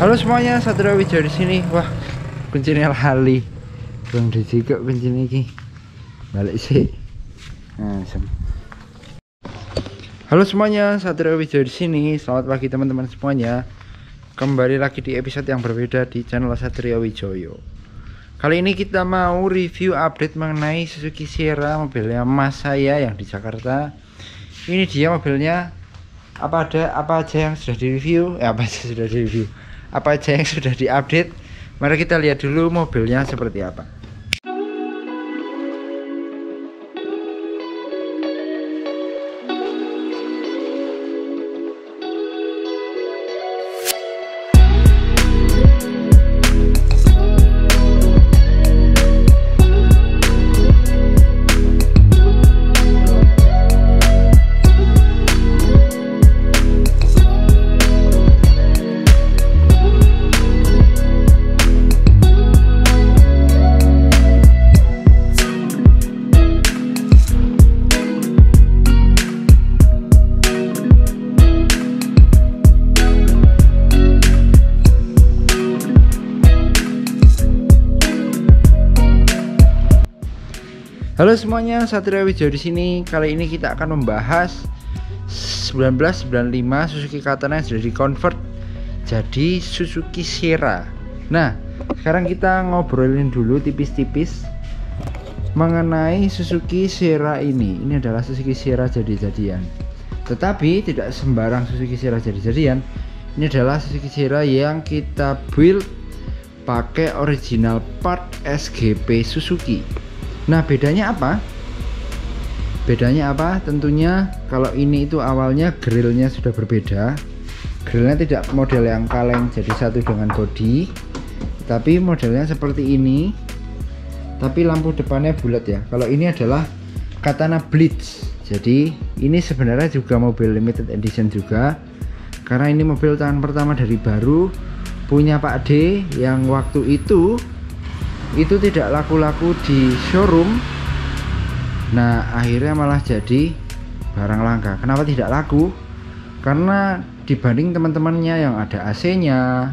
Halo semuanya, Satrio Wijaya di sini. Wah, kuncinya lali. Bang dijikok kuncinya iki. Balik sih. Halo semuanya, Satrio Wijaya di sini. Selamat pagi teman-teman semuanya. Kembali lagi di episode yang berbeda di channel Satrio Wijaya. Kali ini kita mau review update mengenai Suzuki Sierra, mobilnya mas saya yang di Jakarta. Ini dia mobilnya. Apa aja yang sudah direview? Apa aja yang sudah diupdate? Mari kita lihat dulu mobilnya seperti apa. Halo semuanya, Satrio Wijaya di sini. Kali ini kita akan membahas 1995 Suzuki Katana yang sudah di-convert jadi Suzuki Sierra. Nah, sekarang kita ngobrolin dulu tipis-tipis mengenai Suzuki Sierra ini. Ini adalah Suzuki Sierra jadi-jadian. Tetapi tidak sembarang Suzuki Sierra jadi-jadian. Ini adalah Suzuki Sierra yang kita build pakai original part SGP Suzuki. Nah, bedanya apa? Tentunya kalau ini itu awalnya grillnya sudah berbeda. Grillnya tidak model yang kaleng jadi satu dengan bodi, tapi modelnya seperti ini. Tapi lampu depannya bulat ya. Kalau ini adalah Katana Blitz. Jadi ini sebenarnya juga mobil limited edition juga. Karena ini mobil tangan pertama dari baru punya Pak D yang waktu itu tidak laku-laku di showroom. Nah, akhirnya malah jadi barang langka. Kenapa tidak laku? Karena dibanding teman-temannya yang ada AC-nya,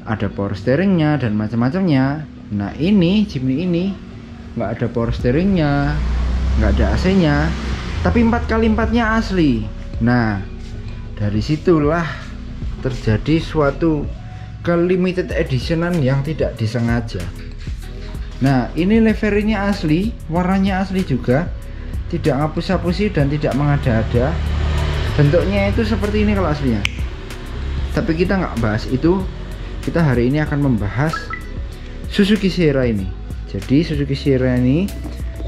ada power steeringnya dan macam-macamnya. Nah, ini Jimny ini nggak ada power steeringnya, nggak ada AC-nya, tapi 4x4-nya asli. Nah, dari situlah terjadi suatu limited editionan yang tidak disengaja. Nah, ini liverinya asli, warnanya asli juga, tidak ngapus-hapusi dan tidak mengada-ada. Bentuknya itu seperti ini kalau aslinya. Tapi kita nggak bahas itu. Kita hari ini akan membahas Suzuki Sierra ini. Jadi Suzuki Sierra ini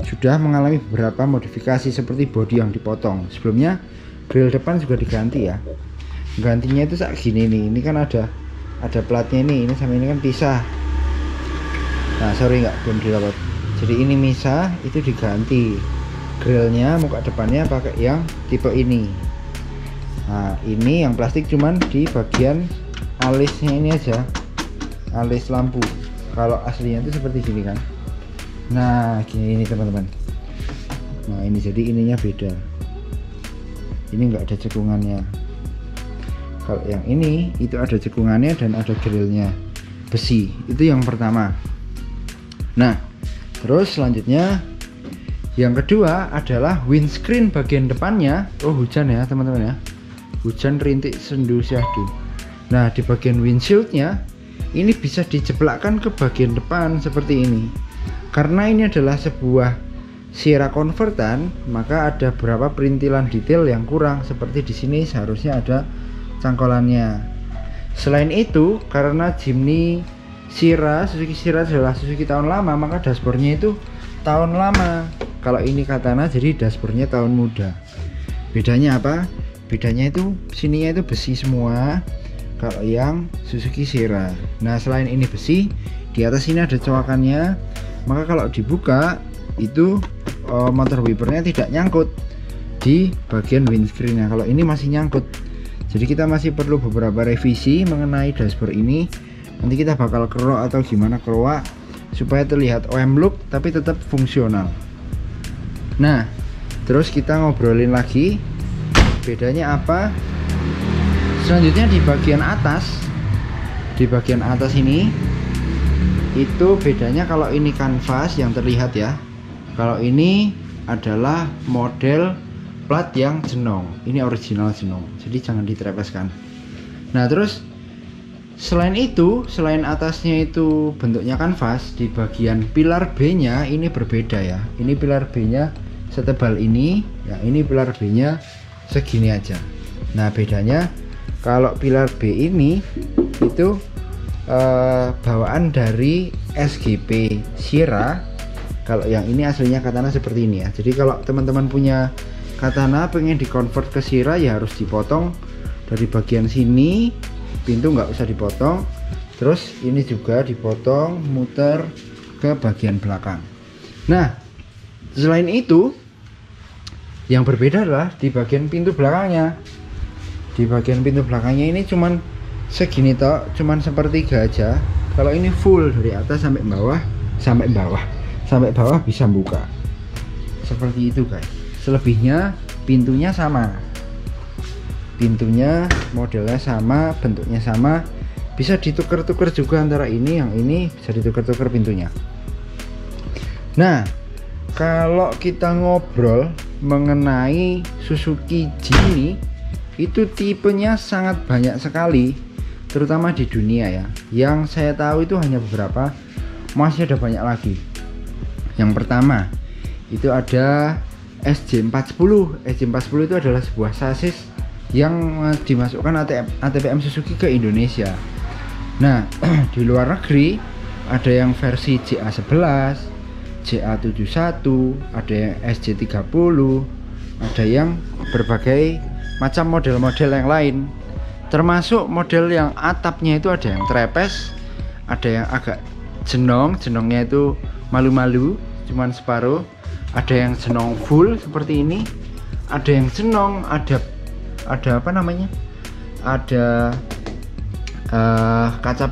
sudah mengalami beberapa modifikasi seperti bodi yang dipotong. Sebelumnya grill depan juga diganti ya. Gantinya itu kayak gini nih. Ini kan ada platnya ini sama ini kan pisah. Nah, sorry belum dilapot. Jadi ini misah, itu diganti. Grillnya muka depannya pakai yang tipe ini. Nah, ini yang plastik cuman di bagian alisnya ini aja, alis lampu. Kalau aslinya itu seperti gini kan. Nah, gini ini teman-teman. Nah, ini jadi ininya beda. Ini enggak ada cekungannya. Kalau yang ini itu ada cekungannya dan ada grillnya besi. Itu yang pertama. Nah, terus selanjutnya yang kedua adalah windscreen bagian depannya. Oh, hujan ya teman-teman ya, hujan rintik sendu syahdu. Nah, di bagian windshieldnya ini bisa dijeblakkan ke bagian depan seperti ini. Karena ini adalah sebuah Sierra convertan, maka ada beberapa perintilan detail yang kurang. Seperti di sini seharusnya ada cangkolannya. Selain itu, karena Jimny Suzuki Sierra adalah Suzuki tahun lama, maka dashboardnya itu tahun lama. Kalau ini Katana jadi dashboardnya tahun muda. Bedanya apa? Bedanya itu sininya itu besi semua. Kalau yang Suzuki Sierra. Nah, selain ini besi, di atas ini ada coakannya. Maka kalau dibuka itu motor wipernya tidak nyangkut di bagian windscreennya. Kalau ini masih nyangkut. Jadi kita masih perlu beberapa revisi mengenai dashboard ini. Nanti kita bakal kerok atau gimana kerok supaya terlihat OM look tapi tetap fungsional. Nah, terus kita ngobrolin lagi bedanya apa. Selanjutnya di bagian atas di bagian atas ini itu bedanya. Kalau ini kanvas yang terlihat ya, kalau ini adalah model plat yang jenong, ini original jenong, jadi jangan diterepeskan. Nah terus selain itu, selain atasnya itu bentuknya kanvas, di bagian pilar B nya ini berbeda ya. Ini pilar B nya setebal ini ya, ini pilar B nya segini aja. Nah bedanya, kalau pilar B ini itu bawaan dari SGP Sierra. Kalau yang ini aslinya katana seperti ini ya. Jadi kalau teman-teman punya katana pengen dikonvert ke Sierra ya harus dipotong dari bagian sini, pintu nggak usah dipotong. Terus ini juga dipotong muter ke bagian belakang. Nah selain itu yang berbeda adalah di bagian pintu belakangnya. Di bagian pintu belakangnya ini cuman segini toh, cuman sepertiga aja. Kalau ini full dari atas sampai bawah, sampai bawah bisa buka seperti itu guys. Selebihnya pintunya sama, pintunya modelnya sama, bentuknya sama, bisa ditukar-tukar juga antara ini yang ini, bisa ditukar-tukar pintunya. Nah kalau kita ngobrol mengenai Suzuki Jimny, itu tipenya sangat banyak sekali, terutama di dunia ya. Yang saya tahu itu hanya beberapa, masih ada banyak lagi. Yang pertama itu ada SJ40. SJ40 itu adalah sebuah sasis yang dimasukkan ATPM Suzuki ke Indonesia. Nah di luar negeri ada yang versi JA11, JA71, ada yang SJ30, ada yang berbagai macam model-model yang lain, termasuk model yang atapnya itu ada yang trepes, ada yang agak jenongnya itu malu-malu cuman separuh, ada yang jenong full seperti ini, ada yang jenong ada apa namanya, ada kaca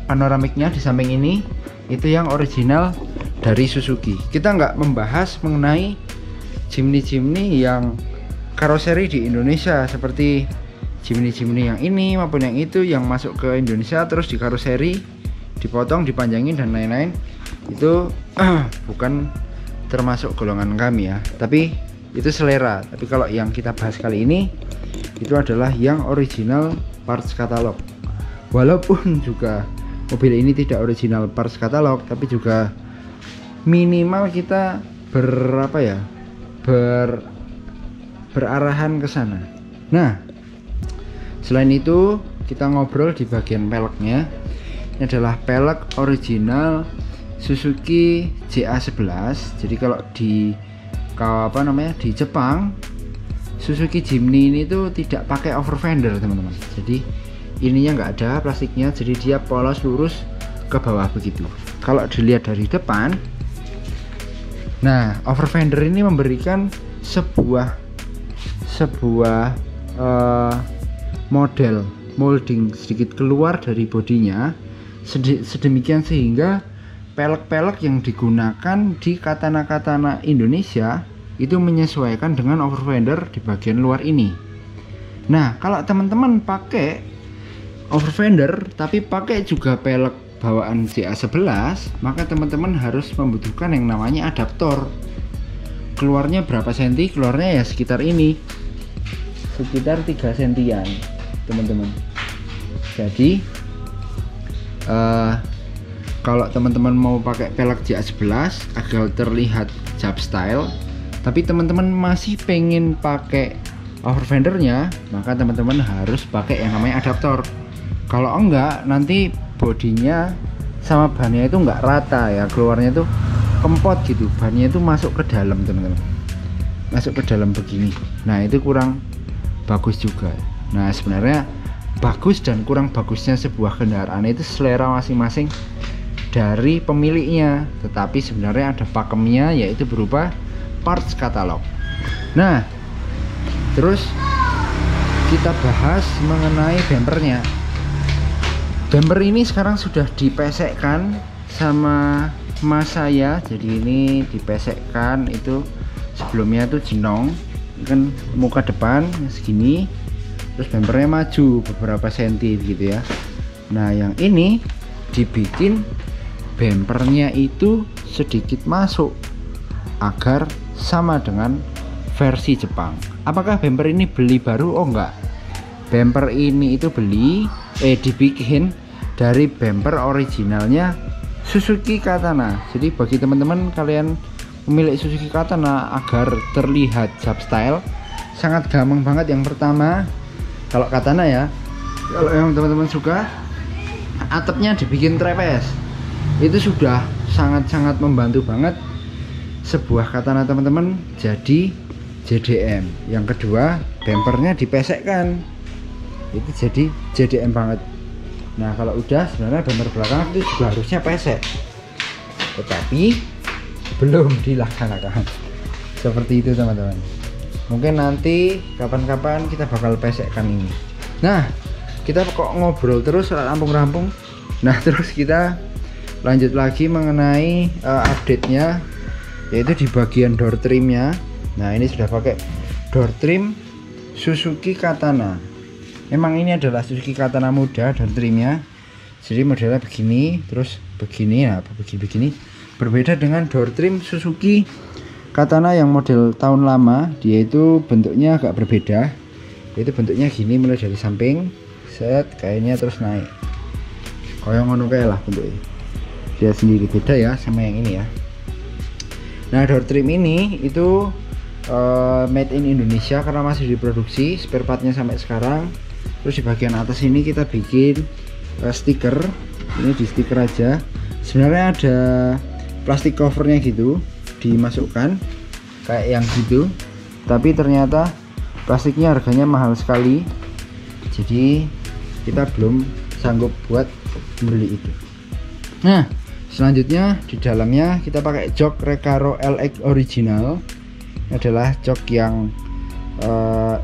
panoramiknya di samping ini, itu yang original dari Suzuki. Kita nggak membahas mengenai Jimny yang karoseri di Indonesia seperti Jimny yang ini maupun yang itu, yang masuk ke Indonesia terus di karoseri, dipotong, dipanjangin dan lain-lain. Itu bukan termasuk golongan kami ya, tapi itu selera. Tapi kalau yang kita bahas kali ini itu adalah yang original parts katalog. Walaupun juga mobil ini tidak original parts katalog, tapi juga minimal kita berarahan ke sana. Nah selain itu kita ngobrol di bagian peleknya. Ini adalah pelek original Suzuki JA11. Jadi kalau di di Jepang, Suzuki Jimny ini tuh tidak pakai over fender teman-teman. Jadi ininya nggak ada plastiknya, jadi dia polos lurus ke bawah begitu. Kalau dilihat dari depan, nah over fender ini memberikan sebuah model molding sedikit keluar dari bodinya, sedemikian sehingga pelek-pelek yang digunakan di katana-katana Indonesia itu menyesuaikan dengan over fender di bagian luar ini. Nah kalau teman-teman pakai over fender tapi pakai juga pelek bawaan JA11, maka teman-teman harus membutuhkan yang namanya adaptor. Keluarnya berapa senti? Keluarnya ya sekitar ini, sekitar 3 sentian teman-teman. Jadi kalau teman-teman mau pakai pelek JA11 agar terlihat Jap style, tapi teman-teman masih pengen pakai over fendernya, maka teman-teman harus pakai yang namanya adaptor. Kalau enggak nanti bodinya sama bannya itu enggak rata ya, keluarnya itu kempot gitu, bannya itu masuk ke dalam teman-teman, masuk ke dalam begini. Nah itu kurang bagus juga. Nah sebenarnya bagus dan kurang bagusnya sebuah kendaraan itu selera masing-masing dari pemiliknya, tetapi sebenarnya ada pakemnya, yaitu berupa parts katalog. Nah terus kita bahas mengenai bumpernya. Bumper ini sekarang sudah dipesekkan sama mas saya, jadi ini dipesekkan. Itu sebelumnya itu jenong, kan muka depan segini, terus bumpernya maju beberapa senti gitu ya. Nah yang ini dibikin bempernya itu sedikit masuk agar sama dengan versi Jepang. Apakah bemper ini beli baru? Oh enggak, bemper ini itu dibikin dari bemper originalnya Suzuki Katana. Jadi bagi teman-teman kalian pemilik Suzuki Katana, agar terlihat substyle sangat gampang banget. Yang pertama, kalau Katana ya, kalau yang teman-teman suka, atapnya dibikin trapeze. Itu sudah sangat-sangat membantu banget sebuah Katana teman-teman jadi JDM. Yang kedua, bempernya dipesekkan, itu jadi JDM banget. Nah kalau udah, sebenarnya bemper belakang itu juga harusnya pesek, tetapi belum dilaksanakan. Seperti itu teman-teman. Mungkin nanti kapan-kapan kita bakal pesekkan ini. Nah kita kok ngobrol terus rampung-rampung. Nah terus kita lanjut lagi mengenai update-nya, yaitu di bagian door trimnya. Nah ini sudah pakai door trim Suzuki Katana. Memang ini adalah Suzuki Katana muda door trimnya. Jadi modelnya begini, terus begini ya, begini. Berbeda dengan door trim Suzuki Katana yang model tahun lama, dia itu bentuknya agak berbeda. Itu bentuknya gini, mulai dari samping, set kayaknya terus naik. Kayak ngono kayak lah bentuknya. Dia sendiri beda ya sama yang ini ya. Nah door trim ini itu made in Indonesia karena masih diproduksi, spare partnya sampai sekarang. Terus di bagian atas ini kita bikin stiker. Ini di stiker aja. Sebenarnya ada plastik covernya gitu, dimasukkan kayak yang gitu, tapi ternyata plastiknya harganya mahal sekali, jadi kita belum sanggup buat membeli itu. Nah selanjutnya di dalamnya kita pakai jok Recaro LX original. Ini adalah jok yang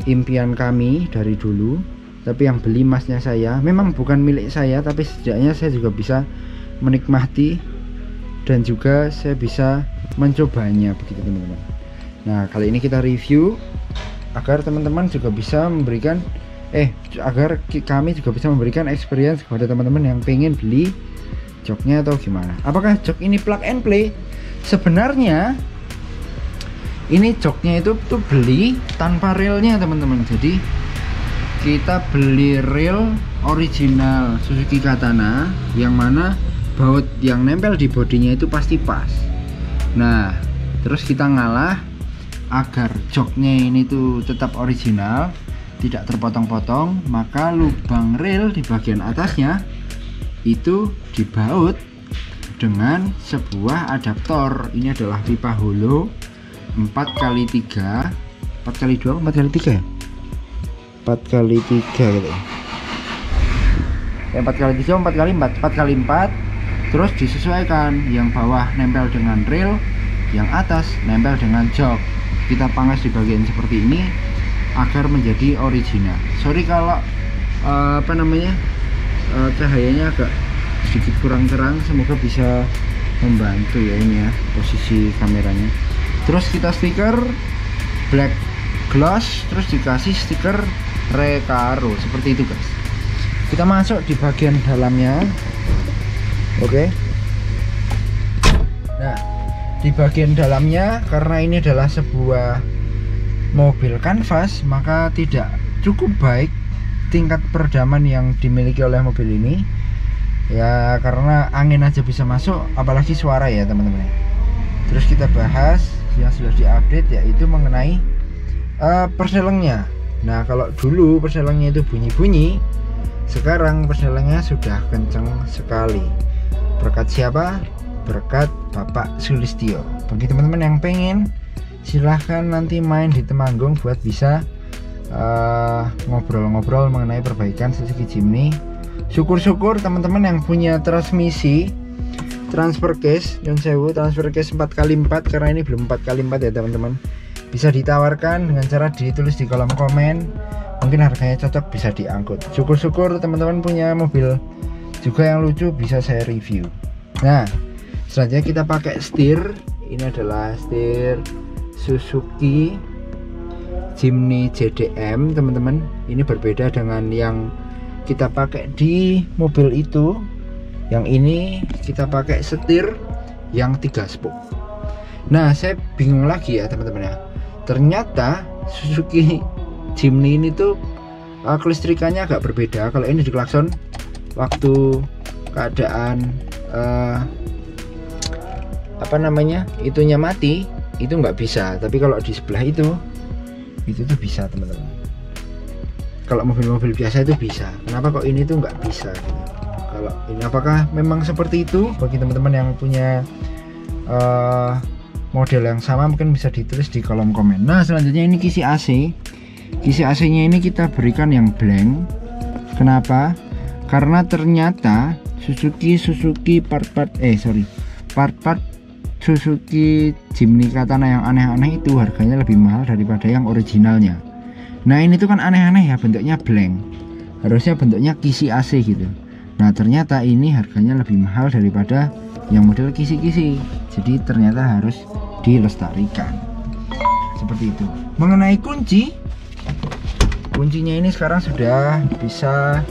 impian kami dari dulu, tapi yang beli masnya saya. Memang bukan milik saya, tapi setidaknya saya juga bisa menikmati dan juga saya bisa mencobanya, begitu teman-teman. Nah kali ini kita review agar teman-teman juga bisa memberikan agar kami juga bisa memberikan experience kepada teman-teman yang pengen beli joknya atau gimana. Apakah jok ini plug and play? Sebenarnya ini joknya itu tuh beli tanpa railnya teman-teman. Jadi kita beli rail original Suzuki Katana yang mana baut yang nempel di bodinya itu pasti pas. Nah terus kita ngalah agar joknya ini tuh tetap original, tidak terpotong-potong, maka lubang rail di bagian atasnya itu dibaut dengan sebuah adaptor. Ini adalah pipa holo 4x3, 4x2, 4x3 ya? 4x3 gitu ya. 4x3, 4x4, 4x4. Terus disesuaikan, yang bawah nempel dengan rail, yang atas nempel dengan jok. Kita pangkas di bagian seperti ini agar menjadi original. Sorry kalau cahayanya agak sedikit kurang terang, semoga bisa membantu ya ini ya posisi kameranya. Terus kita stiker black gloss, terus dikasih stiker Recaro seperti itu guys. Kita masuk di bagian dalamnya. Oke. Nah di bagian dalamnya, karena ini adalah sebuah mobil kanvas, maka tidak cukup baik tingkat peredaman yang dimiliki oleh mobil ini ya, karena angin aja bisa masuk, apalagi suara ya teman-teman. Terus kita bahas yang sudah diupdate, yaitu mengenai perselengnya. Nah kalau dulu perselengnya itu bunyi-bunyi, sekarang perselengnya sudah kenceng sekali. Berkat siapa? Berkat Bapak Sulistyo. Bagi teman-teman yang pengen, silahkan nanti main di Temanggung buat bisa ngobrol-ngobrol mengenai perbaikan Suzuki Jimny. Syukur-syukur teman-teman yang punya transmisi transfer case, transfer case 4x4, karena ini belum 4x4 ya teman-teman, bisa ditawarkan dengan cara ditulis di kolom komen, mungkin harganya cocok, bisa diangkut. Syukur-syukur teman-teman punya mobil juga yang lucu, bisa saya review. Nah selanjutnya kita pakai setir. Ini adalah setir Suzuki Jimny JDM teman-teman. Ini berbeda dengan yang kita pakai di mobil itu, yang ini kita pakai setir yang 3 spoke. Nah, saya bingung lagi ya teman-teman ya. Ternyata Suzuki Jimny ini tuh kelistrikannya agak berbeda. Kalau ini di klakson waktu keadaan itunya mati, itu nggak bisa. Tapi kalau di sebelah itu tuh bisa teman-teman. Kalau mobil-mobil biasa itu bisa. Kenapa kok ini tuh nggak bisa gitu? Kalau ini apakah memang seperti itu? Bagi teman-teman yang punya model yang sama mungkin bisa ditulis di kolom komen. Nah, selanjutnya ini kisi AC. Kisi AC nya ini kita berikan yang blank. Kenapa? Karena ternyata part-part Suzuki Jimny Katana yang aneh-aneh itu harganya lebih mahal daripada yang originalnya. Nah, ini tuh kan aneh-aneh ya, bentuknya blank. Harusnya bentuknya kisi AC gitu. Nah, ternyata ini harganya lebih mahal daripada yang model kisi-kisi. Jadi ternyata harus dilestarikan. Seperti itu. Mengenai kuncinya ini sekarang sudah bisa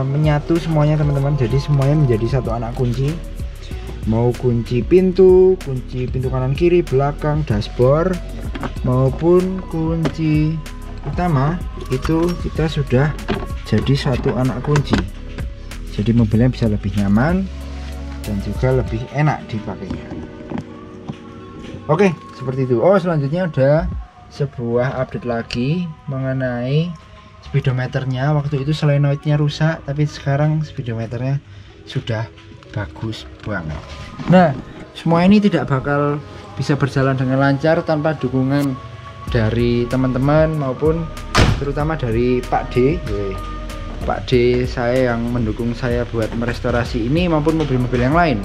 menyatu semuanya teman-teman. Jadi semuanya menjadi satu anak kunci. Mau kunci pintu kanan kiri, belakang, dashboard, maupun kunci utama, itu kita sudah jadi satu anak kunci. Jadi mobilnya bisa lebih nyaman dan juga lebih enak dipakainya. Oke, seperti itu. Oh, selanjutnya ada sebuah update lagi mengenai speedometernya. Waktu itu solenoidnya rusak, tapi sekarang speedometernya sudah bagus banget. Nah, semua ini tidak bakal bisa berjalan dengan lancar tanpa dukungan dari teman-teman maupun terutama dari Pak D. Pak D saya yang mendukung saya buat merestorasi ini maupun mobil-mobil yang lain.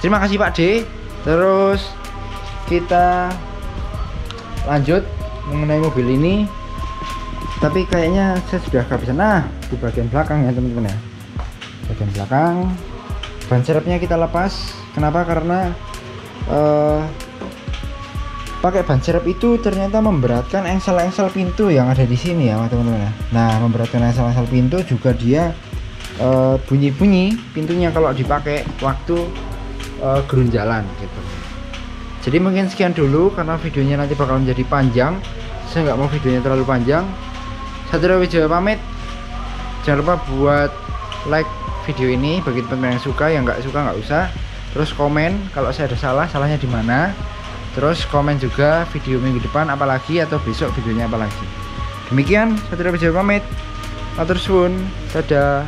Terima kasih Pak D. Terus kita lanjut mengenai mobil ini. Tapi kayaknya saya sudah kehabisan. Nah, di bagian belakang ya teman-teman ya. Bagian belakang ban serepnya kita lepas. Kenapa? Karena pakai ban serep itu ternyata memberatkan engsel-engsel pintu yang ada di sini ya teman-teman ya. Nah, memberatkan engsel-engsel pintu juga dia bunyi-bunyi pintunya kalau dipakai waktu gerunjalan gitu. Jadi mungkin sekian dulu karena videonya nanti bakal menjadi panjang. Saya nggak mau videonya terlalu panjang. Satrio Wijaya pamit. Jangan lupa buat like video ini bagi teman-teman yang suka, yang nggak suka nggak usah. Terus komen kalau saya ada salah, salahnya di mana. Terus komen juga video minggu depan apalagi atau besok videonya apalagi. Demikian Satrio Wijaya pamit. Matur suwun. Dadah.